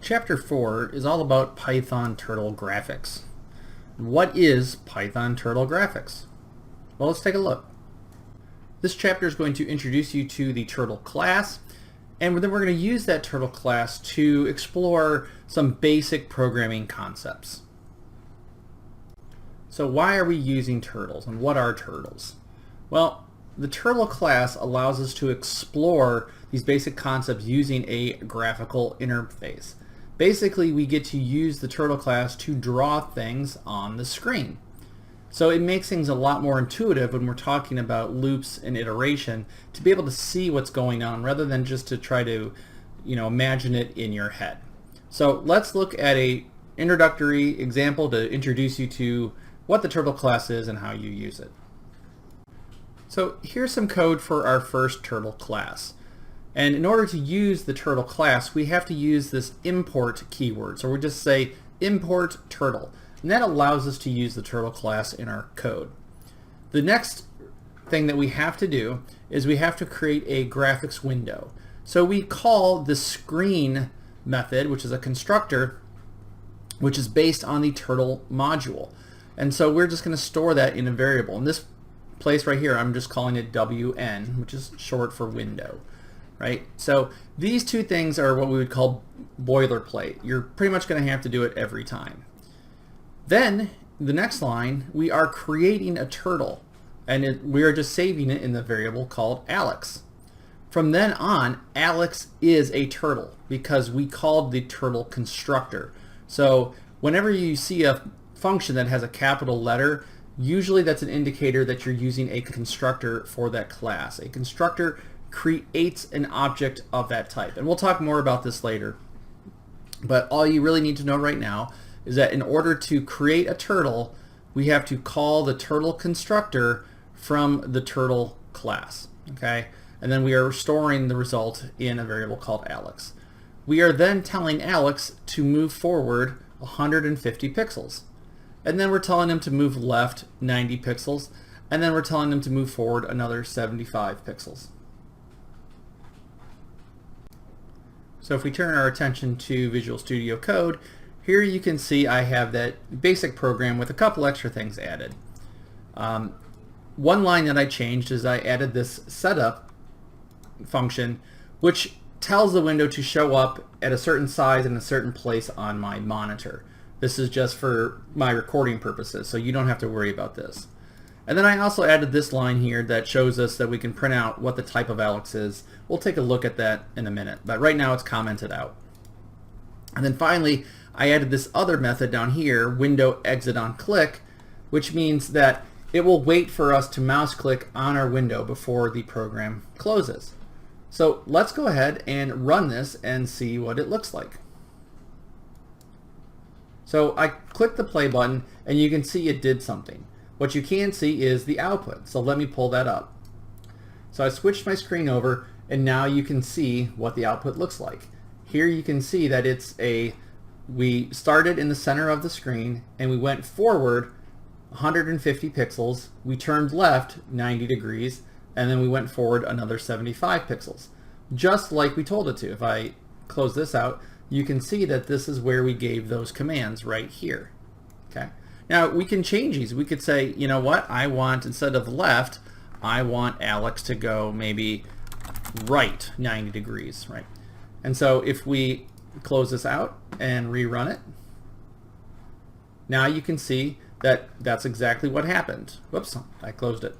Chapter 4 is all about Python turtle graphics. What is Python turtle graphics? Well, let's take a look. This chapter is going to introduce you to the turtle class, and then we're going to use that turtle class to explore some basic programming concepts. So why are we using turtles, and what are turtles? Well, the turtle class allows us to explore these basic concepts using a graphical interface. Basically, we get to use the turtle class to draw things on the screen. So it makes things a lot more intuitive when we're talking about loops and iteration, to be able to see what's going on rather than just to try to, imagine it in your head. So let's look at a introductory example to introduce you to what the turtle class is and how you use it. So here's some code for our first turtle class. And in order to use the turtle class, we have to use this import keyword. So we'll just say import turtle. And that allows us to use the turtle class in our code. The next thing that we have to do is we have to create a graphics window. So we call the screen method, which is a constructor, which is based on the turtle module. And so we're just going to store that in a variable. In this place right here, I'm just calling it WN, which is short for window. Right? So these two things are what we would call boilerplate. You're pretty much going to have to do it every time. Then the next line, we are creating a turtle, and we are just saving it in the variable called Alex. From then on, Alex is a turtle because we called the turtle constructor. So whenever you see a function that has a capital letter, usually that's an indicator that you're using a constructor for that class. A constructor creates an object of that type. And we'll talk more about this later. But all you really need to know right now is that in order to create a turtle, we have to call the turtle constructor from the turtle class. Okay? And then we are storing the result in a variable called Alex. We are then telling Alex to move forward 150 pixels. And then we're telling him to move left 90 pixels. And then we're telling him to move forward another 75 pixels. So if we turn our attention to Visual Studio Code, here you can see I have that basic program with a couple extra things added. One line that I changed is I added this setup function, which tells the window to show up at a certain size and a certain place on my monitor. This is just for my recording purposes, so you don't have to worry about this. And then I also added this line here that shows us that we can print out what the type of Alex is. We'll take a look at that in a minute, but right now it's commented out. And then finally, I added this other method down here, window exit on click, which means that it will wait for us to mouse click on our window before the program closes. So let's go ahead and run this and see what it looks like. So I clicked the play button and you can see it did something. What you can see is the output. So let me pull that up. So I switched my screen over and now you can see what the output looks like. Here you can see that we started in the center of the screen and we went forward 150 pixels. We turned left 90 degrees and then we went forward another 75 pixels. Just like we told it to. If I close this out, you can see that this is where we gave those commands right here. Okay. Now we can change these. We could say, you know what, I want, instead of left, I want Alex to go maybe right 90 degrees, right? And so if we close this out and rerun it, now you can see that that's exactly what happened. Whoops, I closed it.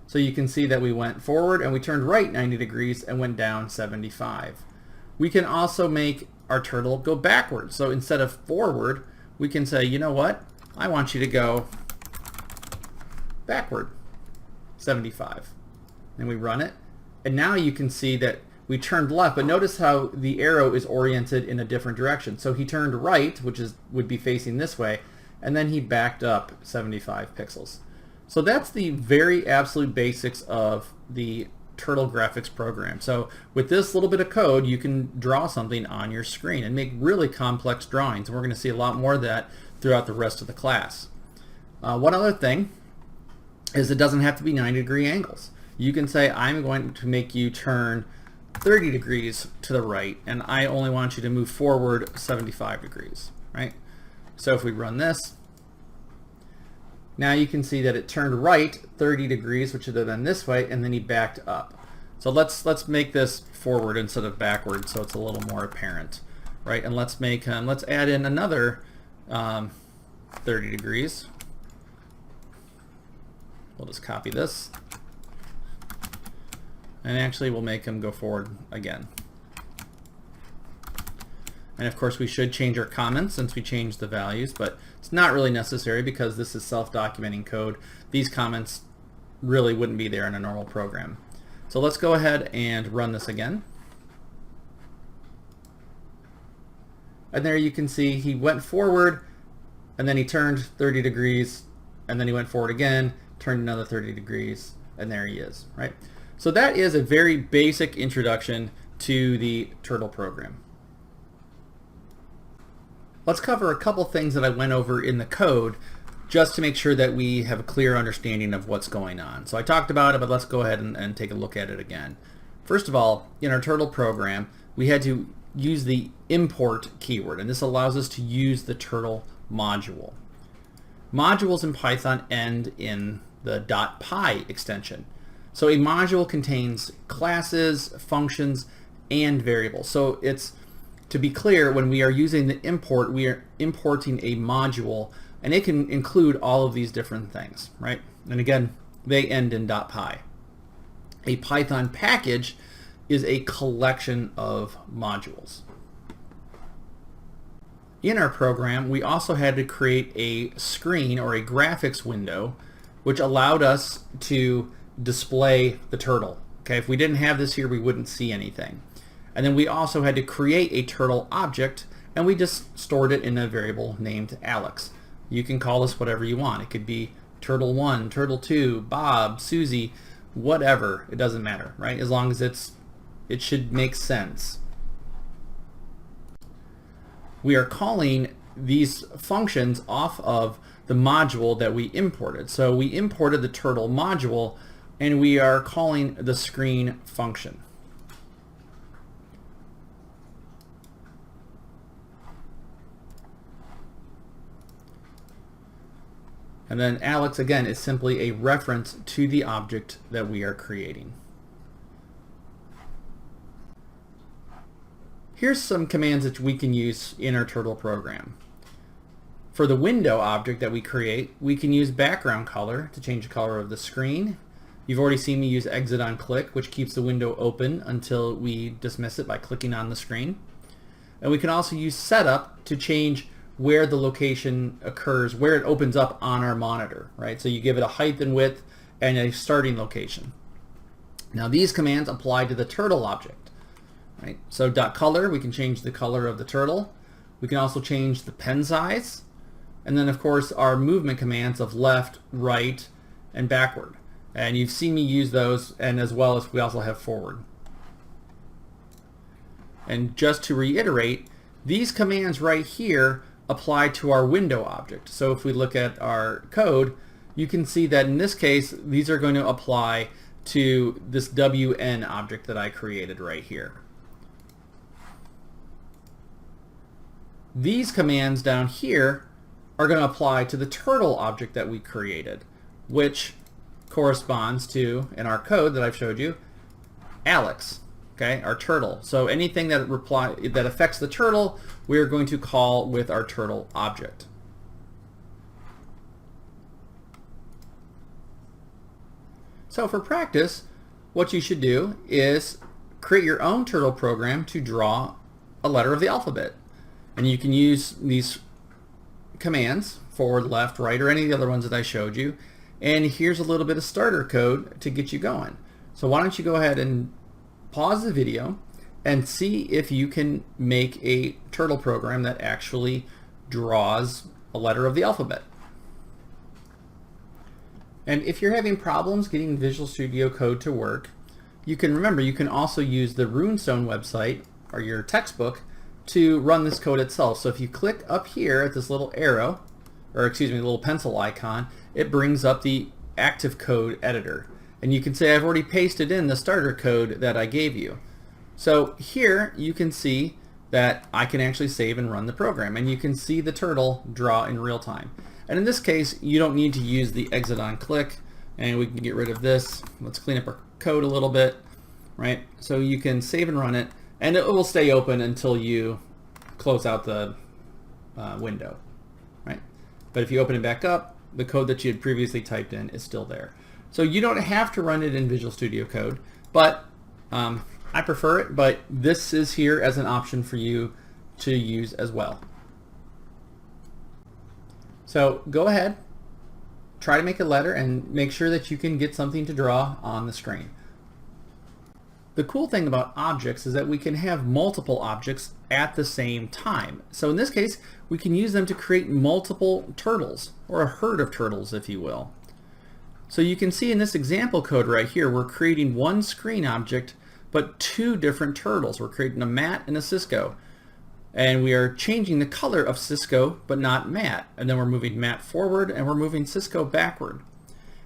So you can see that we went forward and we turned right 90 degrees and went down 75. We can also make our turtle go backwards. So instead of forward, we can say, you know what, I want you to go backward 75. And we run it. And now you can see that we turned left, but notice how the arrow is oriented in a different direction. So he turned right, which would be facing this way, and then he backed up 75 pixels. So that's the very absolute basics of the turtle graphics program. So with this little bit of code, you can draw something on your screen and make really complex drawings. And we're going to see a lot more of that throughout the rest of the class. One other thing is it doesn't have to be 90-degree angles. You can say, I'm going to make you turn 30 degrees to the right, and I only want you to move forward 75 degrees, right? So if we run this, now you can see that it turned right 30 degrees, which would have been this way, and then he backed up. So let's make this forward instead of backward, so it's a little more apparent, right? And let's add in another 30 degrees. We'll just copy this, and actually we'll make him go forward again. And of course we should change our comments since we changed the values, but it's not really necessary because this is self-documenting code. These comments really wouldn't be there in a normal program. So let's go ahead and run this again. And there you can see he went forward, and then he turned 30 degrees, and then he went forward again, turned another 30 degrees, and there he is, right? So that is a very basic introduction to the Turtle program. Let's cover a couple things that I went over in the code just to make sure that we have a clear understanding of what's going on. So I talked about it, but let's go ahead and take a look at it again. First of all, in our Turtle program, we had to use the import keyword, and this allows us to use the Turtle module. Modules in Python end in the .py extension. So a module contains classes, functions, and variables. So it's, to be clear, when we are using the import, we are importing a module, and it can include all of these different things, right? And again, they end in .py. A Python package is a collection of modules. In our program, we also had to create a screen or a graphics window which allowed us to display the turtle. Okay, if we didn't have this here, we wouldn't see anything. And then we also had to create a turtle object, and we just stored it in a variable named Alex. You can call this whatever you want. It could be turtle1, turtle2, Bob, Susie, whatever. It doesn't matter, right? As long as it should make sense. We are calling these functions off of the module that we imported. So we imported the turtle module, and we are calling the screen function. And then Alex, again, is simply a reference to the object that we are creating. Here's some commands that we can use in our Turtle program. For the window object that we create, we can use background color to change the color of the screen. You've already seen me use exit on click, which keeps the window open until we dismiss it by clicking on the screen. And we can also use setup to change where the location occurs, where it opens up on our monitor, right? So you give it a height and width and a starting location. Now these commands apply to the turtle object, right? So .color, we can change the color of the turtle. We can also change the pen size. And then of course our movement commands of left, right, and backward. And you've seen me use those, and as well as we also have forward. And just to reiterate, these commands right here apply to our window object. So if we look at our code, you can see that in this case, these are going to apply to this WN object that I created right here. These commands down here are going to apply to the turtle object that we created, which corresponds to, in our code that I've showed you, Alex. Okay, our turtle. So anything that affects the turtle, we are going to call with our turtle object. So for practice, what you should do is create your own turtle program to draw a letter of the alphabet. And you can use these commands, forward, left, right, or any of the other ones that I showed you. And here's a little bit of starter code to get you going. So why don't you go ahead and pause the video and see if you can make a turtle program that actually draws a letter of the alphabet. And if you're having problems getting Visual Studio Code to work, you can also use the Runestone website or your textbook to run this code itself. So if you click up here at this little arrow, or excuse me, the little pencil icon, it brings up the active code editor. And you can say I've already pasted in the starter code that I gave you. So here you can see that I can actually save and run the program, and you can see the turtle draw in real time. And in this case, you don't need to use the exit on click, and we can get rid of this. Let's clean up our code a little bit, right? So you can save and run it, and it will stay open until you close out the window, right? But if you open it back up, the code that you had previously typed in is still there. So you don't have to run it in Visual Studio Code, but I prefer it, but this is here as an option for you to use as well. So go ahead, try to make a letter and make sure that you can get something to draw on the screen. The cool thing about objects is that we can have multiple objects at the same time. So in this case, we can use them to create multiple turtles, or a herd of turtles, if you will. So you can see in this example code right here, we're creating one screen object, but two different turtles. We're creating a Matt and a Cisco. And we are changing the color of Cisco, but not Matt. And then we're moving Matt forward, and we're moving Cisco backward.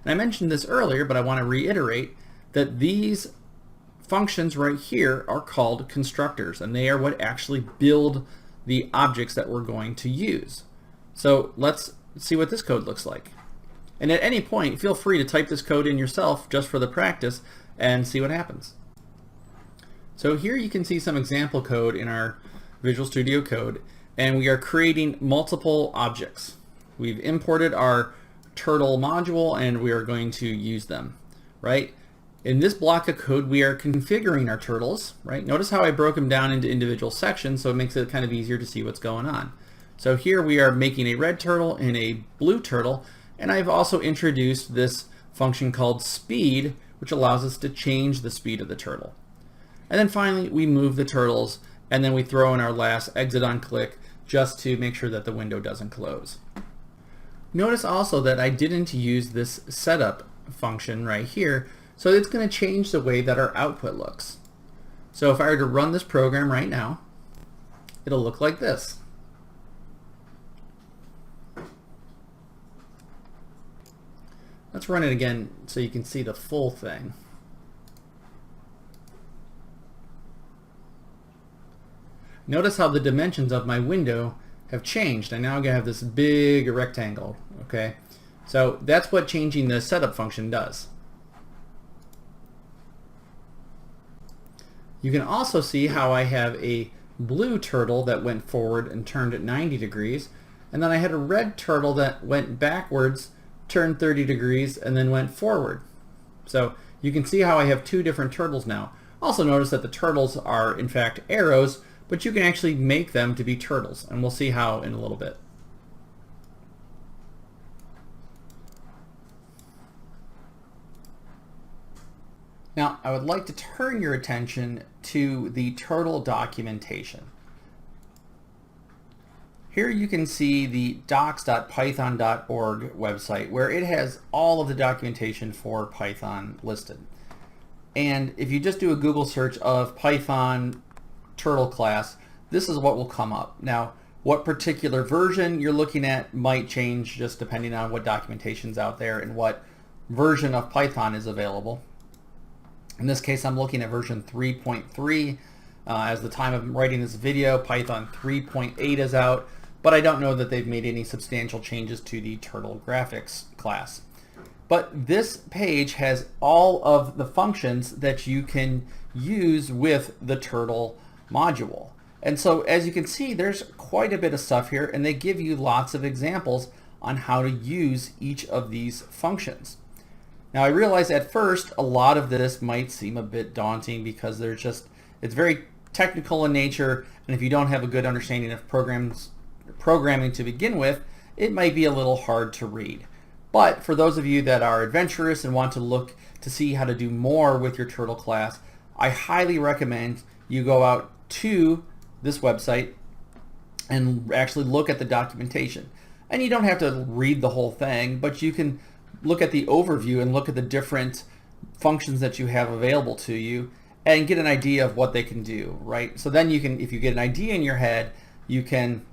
And I mentioned this earlier, but I want to reiterate that these functions right here are called constructors, and they are what actually build the objects that we're going to use. So let's see what this code looks like. And at any point, feel free to type this code in yourself just for the practice and see what happens. So here you can see some example code in our Visual Studio Code, and we are creating multiple objects. We've imported our turtle module, and we are going to use them, right? In this block of code, we are configuring our turtles, right? Notice how I broke them down into individual sections, so it makes it kind of easier to see what's going on. So here we are making a red turtle and a blue turtle, and I've also introduced this function called speed, which allows us to change the speed of the turtle. And then finally, we move the turtles, and then we throw in our last exit on click just to make sure that the window doesn't close. Notice also that I didn't use this setup function right here, so it's going to change the way that our output looks. So if I were to run this program right now, it'll look like this. Let's run it again so you can see the full thing. Notice how the dimensions of my window have changed. I now going to have this big rectangle, okay? So that's what changing the setup function does. You can also see how I have a blue turtle that went forward and turned at 90 degrees, and then I had a red turtle that went backwards, turned 30 degrees, and then went forward. So you can see how I have two different turtles now. Also notice that the turtles are in fact arrows, but you can actually make them to be turtles, and we'll see how in a little bit. Now, I would like to turn your attention to the turtle documentation. Here you can see the docs.python.org website, where it has all of the documentation for Python listed. And if you just do a Google search of Python turtle class, this is what will come up. Now, what particular version you're looking at might change just depending on what documentation's out there and what version of Python is available. In this case, I'm looking at version 3.3. As the time of writing this video, Python 3.8 is out, but I don't know that they've made any substantial changes to the turtle graphics class. But this page has all of the functions that you can use with the turtle module. And so as you can see, there's quite a bit of stuff here, and they give you lots of examples on how to use each of these functions. Now I realize at first a lot of this might seem a bit daunting because it's very technical in nature, and if you don't have a good understanding of programming to begin with, it might be a little hard to read. But for those of you that are adventurous and want to look to see how to do more with your turtle class, I highly recommend you go out to this website and actually look at the documentation. And you don't have to read the whole thing, but you can look at the overview and look at the different functions that you have available to you and get an idea of what they can do, right? So then you can, if you get an idea in your head, you can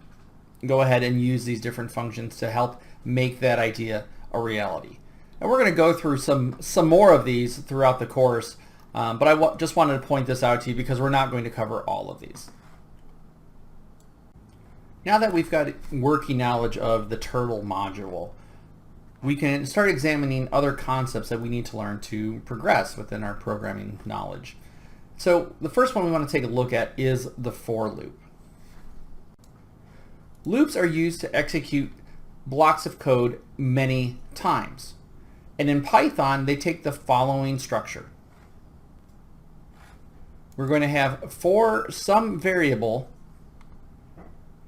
go ahead and use these different functions to help make that idea a reality. And we're going to go through some more of these throughout the course, But I just wanted to point this out to you because we're not going to cover all of these. Now that we've got working knowledge of the turtle module, we can start examining other concepts that we need to learn to progress within our programming knowledge. So the first one we want to take a look at is the for loop. Loops are used to execute blocks of code many times. And in Python, they take the following structure. We're going to have for some variable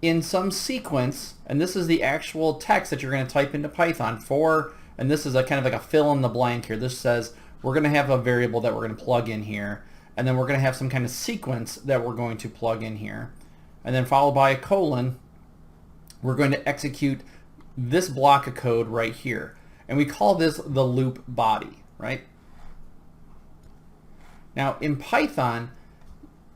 in some sequence, and this is the actual text that you're going to type into Python for, and this is a kind of like a fill in the blank here. This says we're going to have a variable that we're going to plug in here, and then we're going to have some kind of sequence that we're going to plug in here, and then followed by a colon. We're going to execute this block of code right here, and we call this the loop body, right? Now in Python,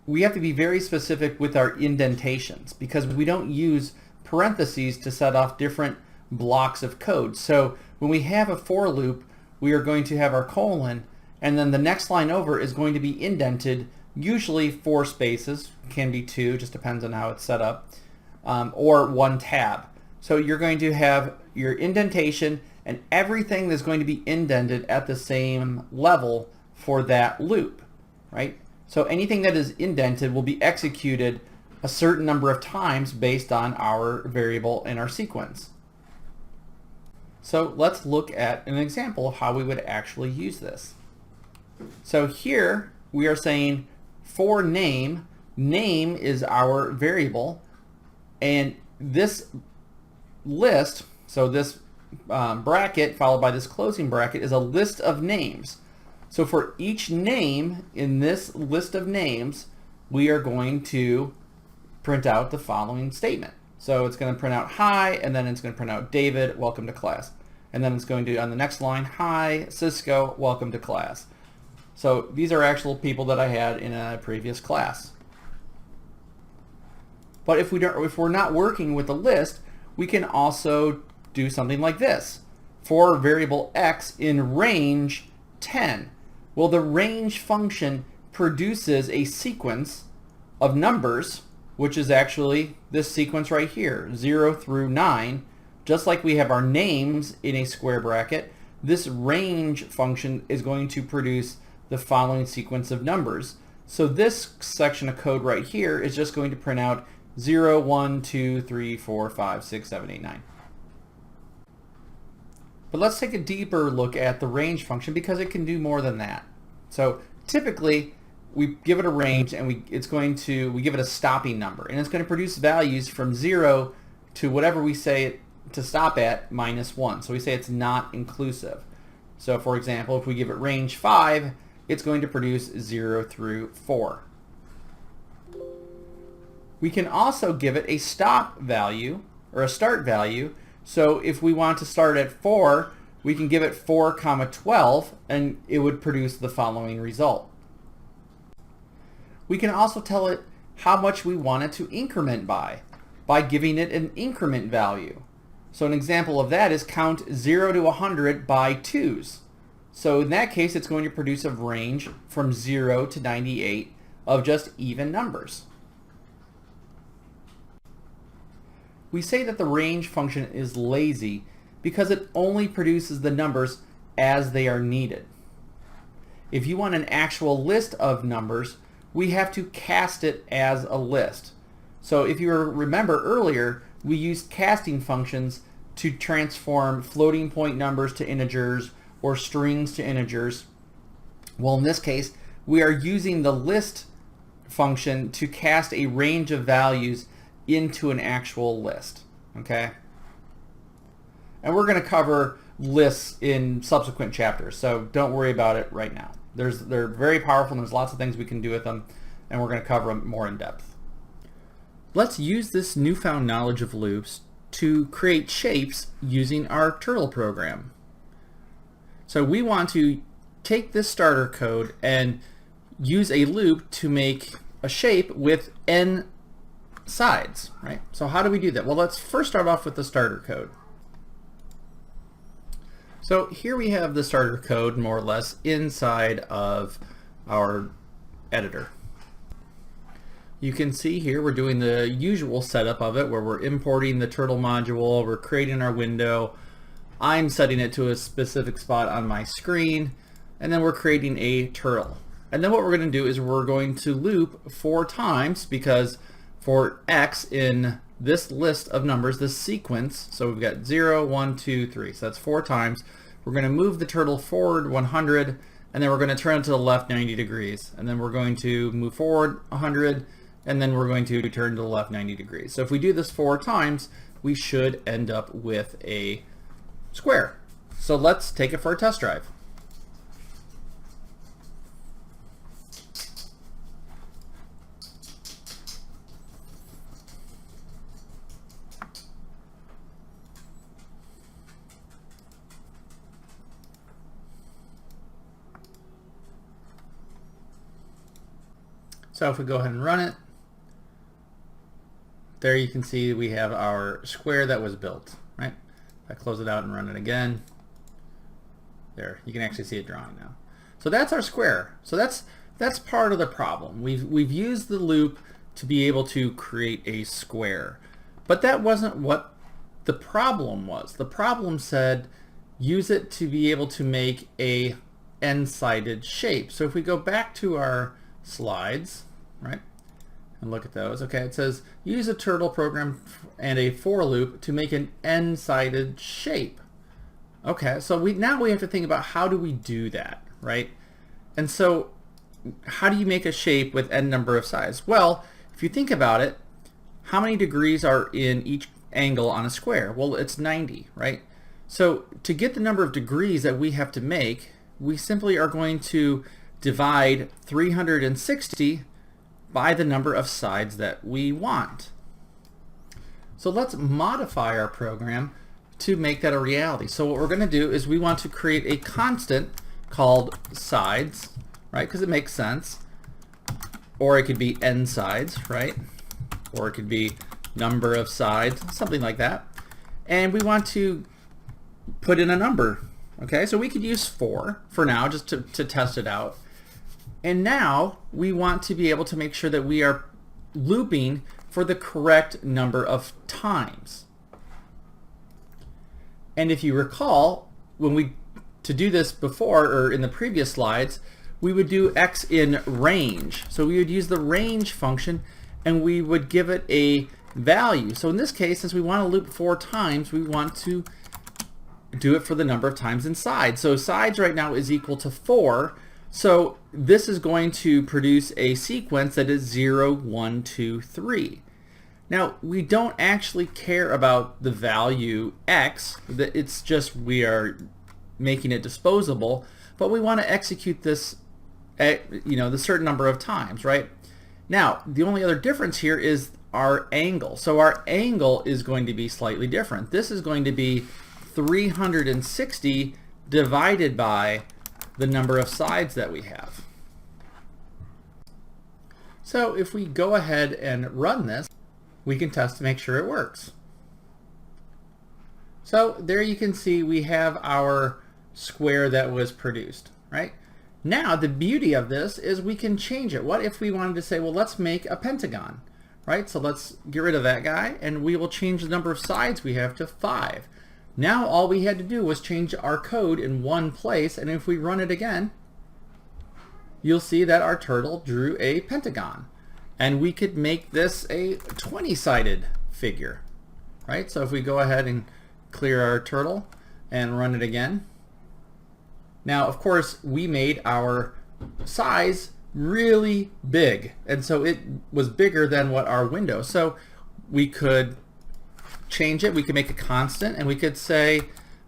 we have to be very specific with our indentations because we don't use parentheses to set off different blocks of code. So when we have a for loop, we are going to have our colon, and then the next line over is going to be indented, usually 4 spaces, can be 2, just depends on how it's set up, or 1 tab. So you're going to have your indentation and everything that's going to be indented at the same level for that loop, right? So anything that is indented will be executed a certain number of times based on our variable in our sequence. So let's look at an example of how we would actually use this. So here we are saying for name, name is our variable, and this list, so this bracket followed by this closing bracket is a list of names. So for each name in this list of names, we are going to print out the following statement. So it's going to print out hi, and then it's going to print out David, welcome to class. And then it's going to, on the next line, hi, Cisco, welcome to class. So these are actual people that I had in a previous class. But if we're not working with a list, we can also do something like this. For variable x in range 10. Well, the range function produces a sequence of numbers, which is actually this sequence right here, 0 through 9. Just like we have our names in a square bracket, this range function is going to produce the following sequence of numbers. So this section of code right here is just going to print out 0, 1, 2, 3, 4, 5, 6, 7, 8, 9. But let's take a deeper look at the range function because it can do more than that. So typically we give it a range and we give it a stopping number, and it's going to produce values from 0 to whatever we say it to stop at -1. So we say it's not inclusive. So for example, if we give it range 5, it's going to produce 0 through 4. We can also give it a stop value or a start value. So if we want to start at 4, we can give it 4, 12, and it would produce the following result. We can also tell it how much we want it to increment by giving it an increment value. So an example of that is count 0 to 100 by 2s. So in that case, it's going to produce a range from 0 to 98 of just even numbers. We say that the range function is lazy because it only produces the numbers as they are needed. If you want an actual list of numbers, we have to cast it as a list. So if you remember earlier, we used casting functions to transform floating point numbers to integers or strings to integers. Well, in this case, we are using the list function to cast a range of values into an actual list, okay? And we're going to cover lists in subsequent chapters, so don't worry about it right now. They're very powerful, and there's lots of things we can do with them, and we're going to cover them more in depth. Let's use this newfound knowledge of loops to create shapes using our turtle program. So we want to take this starter code and use a loop to make a shape with n sides, right? So how do we do that? Well, let's first start off with the starter code. So here we have the starter code more or less inside of our editor. You can see here we're doing the usual setup of it, where we're importing the turtle module, we're creating our window, I'm setting it to a specific spot on my screen, and then we're creating a turtle. And then what we're going to do is we're going to loop 4 times, because for x in this list of numbers, this sequence, so we've got 0, 1, 2, 3, so that's 4 times. We're going to move the turtle forward 100, and then we're going to turn it to the left 90 degrees, and then we're going to move forward 100, and then we're going to turn to the left 90 degrees. So if we do this 4 times, we should end up with a square. So let's take it for a test drive. So if we go ahead and run it, there you can see we have our square that was built, right? If I close it out and run it again, there, you can actually see it drawing now. So that's our square. So that's part of the problem. We've used the loop to be able to create a square, but that wasn't what the problem was. The problem said use it to be able to make a n-sided shape. So if we go back to our slides, right, and look at those, okay, it says use a turtle program and a for loop to make an n-sided shape. Okay, so now we have to think about how do we do that, right? And so how do you make a shape with n number of sides? Well, if you think about it, how many degrees are in each angle on a square? Well, it's 90, right? So to get the number of degrees that we have to make, we simply are going to divide 360 by the number of sides that we want. So let's modify our program to make that a reality. So what we're going to do is we want to create a constant called sides, right? Because it makes sense. Or it could be n sides, right? Or it could be number of sides, something like that. And we want to put in a number. Okay, so we could use 4 for now just to test it out. And now we want to be able to make sure that we are looping for the correct number of times. And if you recall, to do this before, or in the previous slides, we would do x in range. So we would use the range function and we would give it a value. So in this case, since we want to loop 4 times, we want to do it for the number of times in sides. So sides right now is equal to 4. So this is going to produce a sequence that is 0, 1, 2, 3. Now we don't actually care about the value x, it's just we are making it disposable, but we want to execute this at the certain number of times, right? Now the only other difference here is our angle. So our angle is going to be slightly different. This is going to be 360 divided by the number of sides that we have. So if we go ahead and run this, we can test to make sure it works. So there you can see we have our square that was produced, right? Now the beauty of this is we can change it. What if we wanted to say, well, let's make a pentagon, right? So let's get rid of that guy and we will change the number of sides we have to 5. Now all we had to do was change our code in one place, and if we run it again, you'll see that our turtle drew a pentagon. And we could make this a 20-sided figure, right? So if we go ahead and clear our turtle and run it again. Now, of course, we made our size really big, and so it was bigger than what our window. So we could change it. We could make a constant, and we could say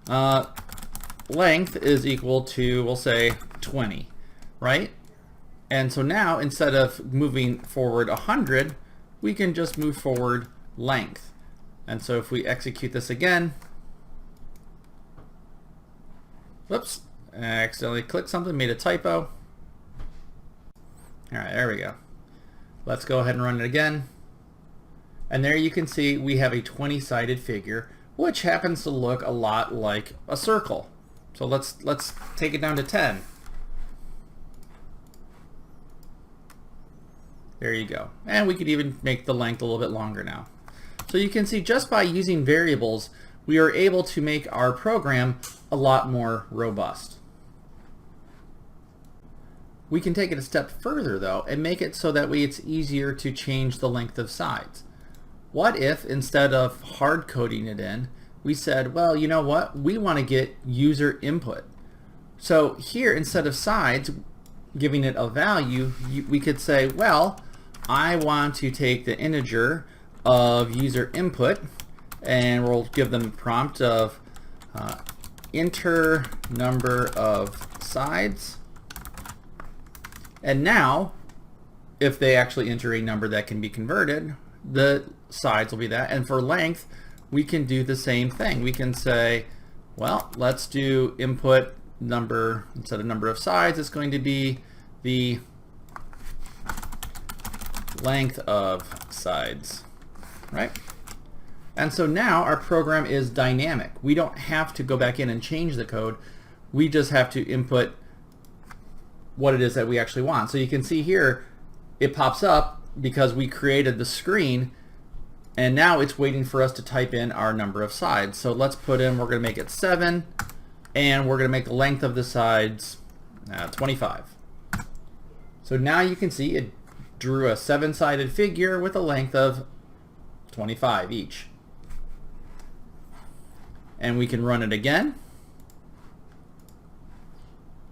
length is equal to, we'll say 20, right? And so now instead of moving forward 100, we can just move forward length. And so if we execute this again, whoops, I accidentally clicked something, made a typo. All right, there we go. Let's go ahead and run it again. And there you can see we have a 20-sided figure, which happens to look a lot like a circle. So let's take it down to 10. There you go. And we could even make the length a little bit longer now. So you can see just by using variables, we are able to make our program a lot more robust. We can take it a step further though and make it so that way it's easier to change the length of sides. What if instead of hard coding it in, we said, well, you know what? We want to get user input. So here, instead of sides, giving it a value, we could say, well, I want to take the integer of user input, and we'll give them a prompt of enter number of sides. And now, if they actually enter a number that can be converted, the sides will be that. And for length, we can do the same thing. We can say, well, let's do input number, instead of number of sides, it's going to be the length of sides, right? And so now our program is dynamic. We don't have to go back in and change the code. We just have to input what it is that we actually want. So you can see here it pops up because we created the screen, and now it's waiting for us to type in our number of sides. So let's put in, we're going to make it 7, and we're going to make the length of the sides 25. So now you can see it drew a 7-sided figure with a length of 25 each. And we can run it again.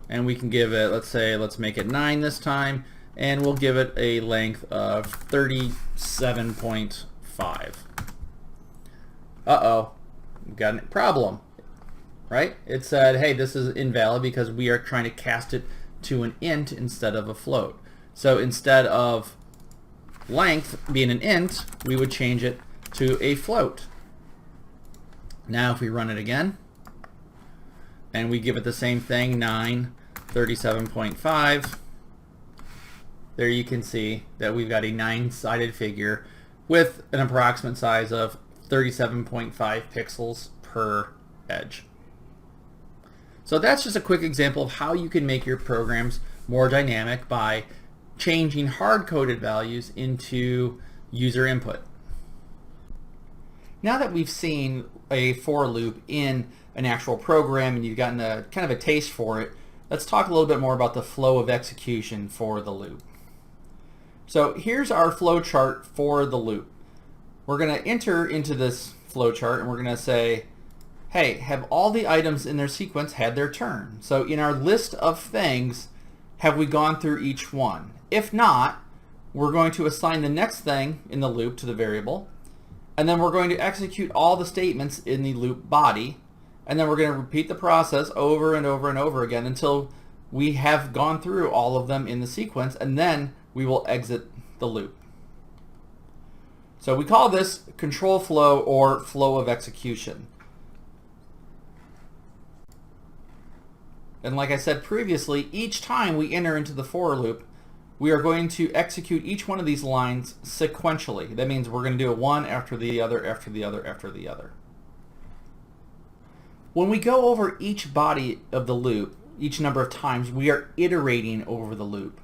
And we can give it, let's make it 9 this time, and we'll give it a length of 37.5. Uh-oh, we've got a problem, right? It said, hey, this is invalid because we are trying to cast it to an int instead of a float. So instead of length being an int, we would change it to a float. Now if we run it again, and we give it the same thing, 9, 37.5, there you can see that we've got a 9-sided figure with an approximate size of 37.5 pixels per edge. So that's just a quick example of how you can make your programs more dynamic by changing hard-coded values into user input. Now that we've seen a for loop in an actual program and you've gotten a kind of a taste for it, let's talk a little bit more about the flow of execution for the loop. So here's our flow chart for the loop. We're going to enter into this flow chart and we're going to say, hey, have all the items in their sequence had their turn? So in our list of things, have we gone through each one? If not, we're going to assign the next thing in the loop to the variable, and then we're going to execute all the statements in the loop body, and then we're going to repeat the process over and over and over again until we have gone through all of them in the sequence, and then we will exit the loop. So we call this control flow or flow of execution. And like I said previously, each time we enter into the for loop, we are going to execute each one of these lines sequentially. That means we're going to do it one after the other, after the other, after the other. When we go over each body of the loop, each number of times, we are iterating over the loop.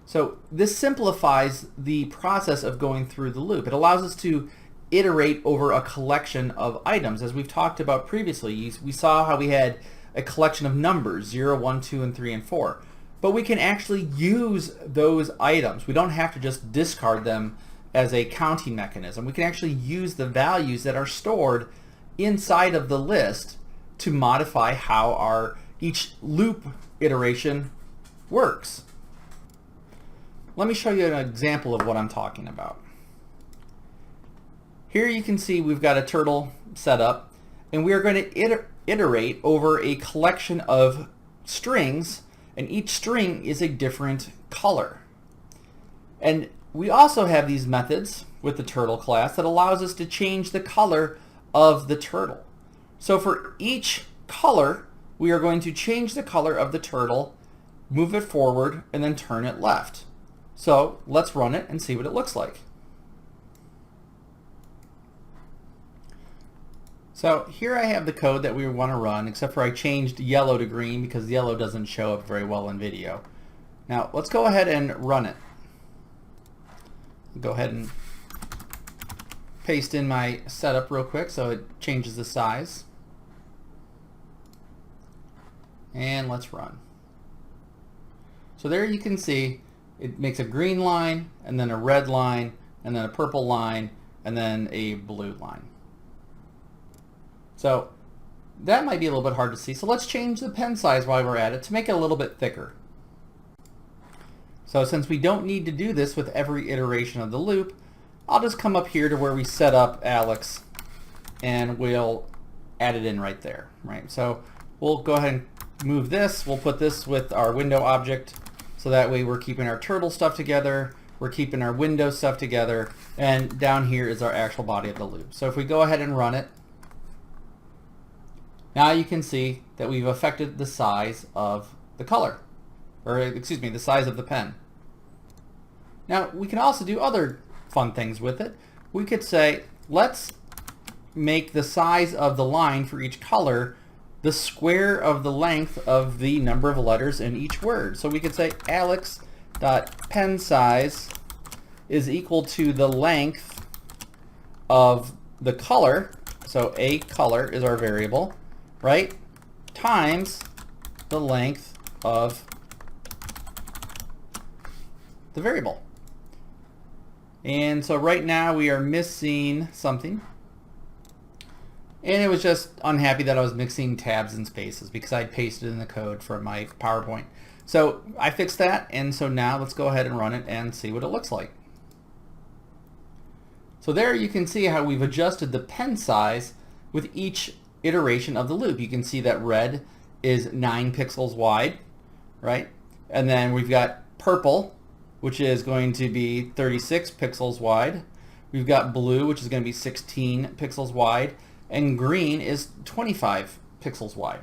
So this simplifies the process of going through the loop. It allows us to iterate over a collection of items. As we've talked about previously, we saw how we had a collection of numbers, 0, 1, 2, and 3, and 4. But we can actually use those items. We don't have to just discard them as a counting mechanism. We can actually use the values that are stored inside of the list to modify how our each loop iteration works. Let me show you an example of what I'm talking about. Here you can see we've got a turtle set up, and we are going to iterate over a collection of strings, and each string is a different color. And we also have these methods with the turtle class that allows us to change the color of the turtle. So for each color, we are going to change the color of the turtle, move it forward, and then turn it left. So let's run it and see what it looks like. So here I have the code that we want to run, except for I changed yellow to green because yellow doesn't show up very well in video. Now let's go ahead and run it. Go ahead and paste in my setup real quick so it changes the size. And let's run. So there you can see it makes a green line, and then a red line, and then a purple line, and then a blue line. So that might be a little bit hard to see. So let's change the pen size while we're at it to make it a little bit thicker. So since we don't need to do this with every iteration of the loop, I'll just come up here to where we set up Alex, and we'll add it in right there, right? So we'll go ahead and move this. We'll put this with our window object, so that way we're keeping our turtle stuff together, we're keeping our window stuff together, and down here is our actual body of the loop. So if we go ahead and run it, now you can see that we've affected the size of the color, or excuse me, the size of the pen. Now we can also do other fun things with it. We could say, let's make the size of the line for each color the square of the length of the number of letters in each word. So we could say alex.pen size is equal to the length of the color, so a color is our variable, right, times the length of the variable. And so right now we are missing something. And it was just unhappy that I was mixing tabs and spaces because I pasted in the code from my PowerPoint. So I fixed that, and so now let's go ahead and run it and see what it looks like. So there you can see how we've adjusted the pen size with each iteration of the loop. You can see that red is 9 pixels wide, right? And then we've got purple, which is going to be 36 pixels wide. We've got blue, which is going to be 16 pixels wide. And green is 25 pixels wide.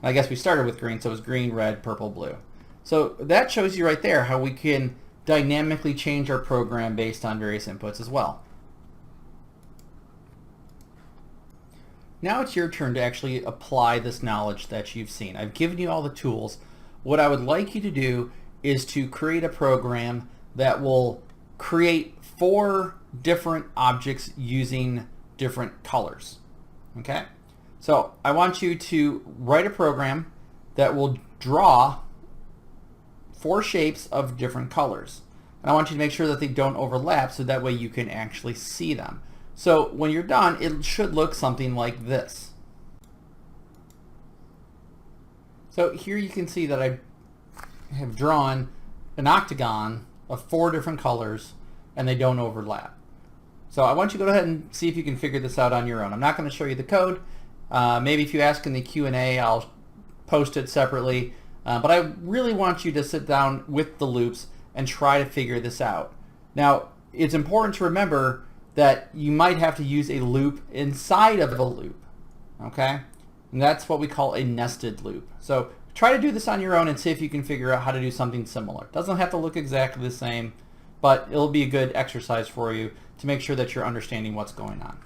I guess we started with green, so it's green, red, purple, blue. So that shows you right there how we can dynamically change our program based on various inputs as well. Now it's your turn to actually apply this knowledge that you've seen. I've given you all the tools. What I would like you to do is to create a program that will create 4 different objects using different colors. Okay, so I want you to write a program that will draw 4 shapes of different colors. And I want you to make sure that they don't overlap so that way you can actually see them. So when you're done, it should look something like this. So here you can see that I have drawn an octagon of 4 different colors, and they don't overlap. So I want you to go ahead and see if you can figure this out on your own. I'm not going to show you the code. Maybe if you ask in the Q&A, I'll post it separately. But I really want you to sit down with the loops and try to figure this out. Now, it's important to remember that you might have to use a loop inside of a loop. Okay? And that's what we call a nested loop. So try to do this on your own and see if you can figure out how to do something similar. It doesn't have to look exactly the same, but it'll be a good exercise for you to make sure that you're understanding what's going on.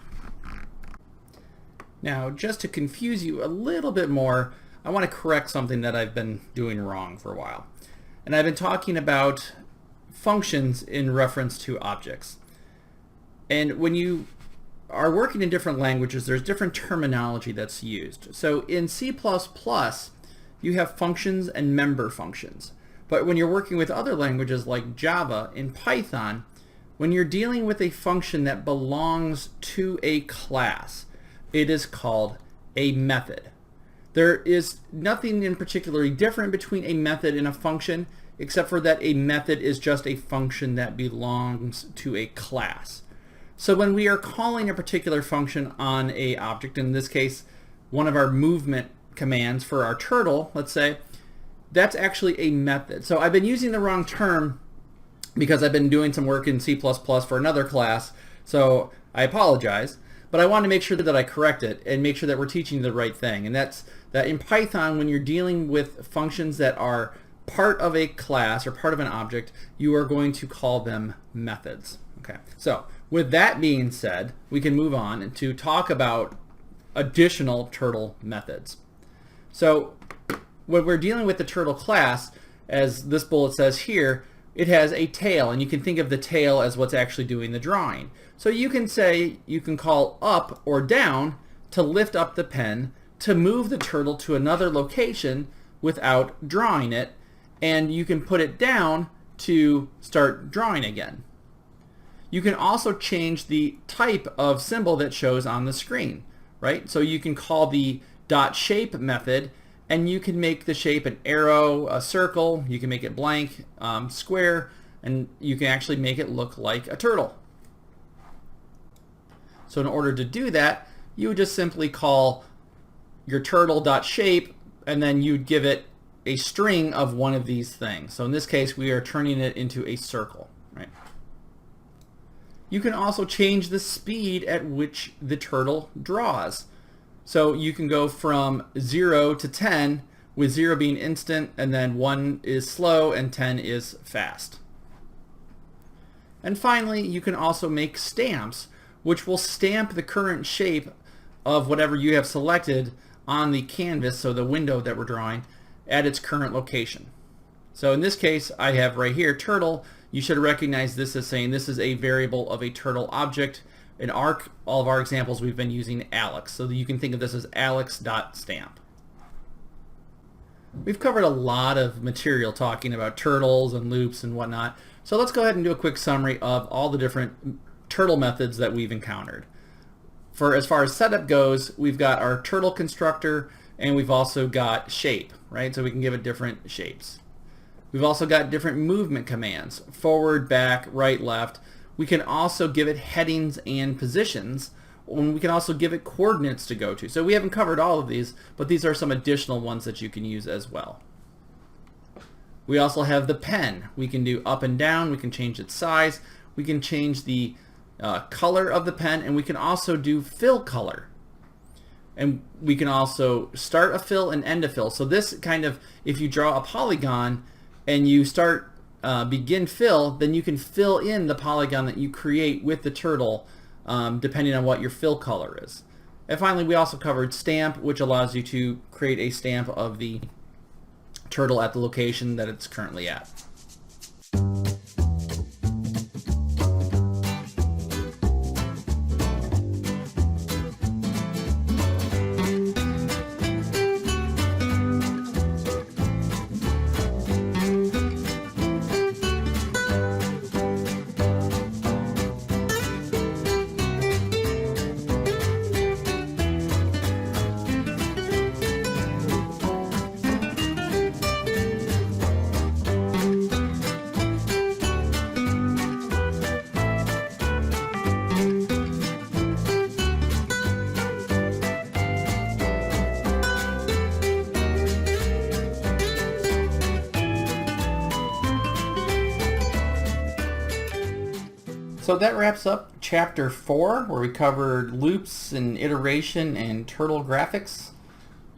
Now, just to confuse you a little bit more, I want to correct something that I've been doing wrong for a while. And I've been talking about functions in reference to objects. And when you are working in different languages, there's different terminology that's used. So in C++, you have functions and member functions. But when you're working with other languages like Java, in Python, when you're dealing with a function that belongs to a class, it is called a method. There is nothing in particularly different between a method and a function, except for that a method is just a function that belongs to a class. So when we are calling a particular function on a object, in this case, one of our movement commands for our turtle, let's say, that's actually a method. So I've been using the wrong term because I've been doing some work in C++ for another class, so I apologize. But I want to make sure that I correct it and make sure that we're teaching the right thing. And that's that in Python, when you're dealing with functions that are part of a class or part of an object, you are going to call them methods. Okay. So with that being said, we can move on to talk about additional turtle methods. So when we're dealing with the turtle class, as this bullet says here, it has a tail, and you can think of the tail as what's actually doing the drawing. So you can say, you can call up or down to lift up the pen to move the turtle to another location without drawing it, and you can put it down to start drawing again. You can also change the type of symbol that shows on the screen, right? So you can call the dot shape method, and you can make the shape an arrow, a circle, you can make it blank, square, and you can actually make it look like a turtle. So in order to do that, you would just simply call your turtle.shape, and then you'd give it a string of one of these things. So in this case, we are turning it into a circle, right? You can also change the speed at which the turtle draws. So you can go from 0 to 10, with 0 being instant, and then 1 is slow, and 10 is fast. And finally, you can also make stamps, which will stamp the current shape of whatever you have selected on the canvas, so the window that we're drawing, at its current location. So in this case, I have right here turtle. You should recognize this as saying this is a variable of a turtle object. In all of our examples, we've been using Alex, so that you can think of this as alex.stamp. We've covered a lot of material talking about turtles and loops and whatnot, so let's go ahead and do a quick summary of all the different turtle methods that we've encountered. For as far as setup goes, we've got our turtle constructor, and we've also got shape, right? So we can give it different shapes. We've also got different movement commands, forward, back, right, left. We can also give it headings and positions, and we can also give it coordinates to go to. So we haven't covered all of these, but these are some additional ones that you can use as well. We also have the pen. We can do up and down, we can change its size, we can change the color of the pen, and we can also do fill color. And we can also start a fill and end a fill. So this kind of, if you draw a polygon and you start begin fill, then you can fill in the polygon that you create with the turtle, depending on what your fill color is. And finally, we also covered stamp, which allows you to create a stamp of the turtle at the location that it's currently at. So that wraps up Chapter 4, where we covered loops and iteration and turtle graphics.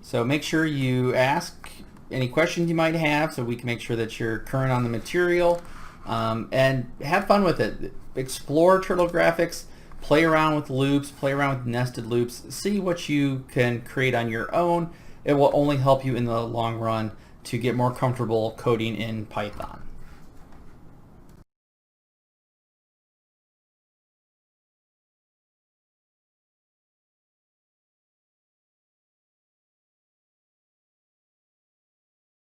So make sure you ask any questions you might have so we can make sure that you're current on the material, and have fun with it. Explore turtle graphics, play around with loops, play around with nested loops, see what you can create on your own. It will only help you in the long run to get more comfortable coding in Python.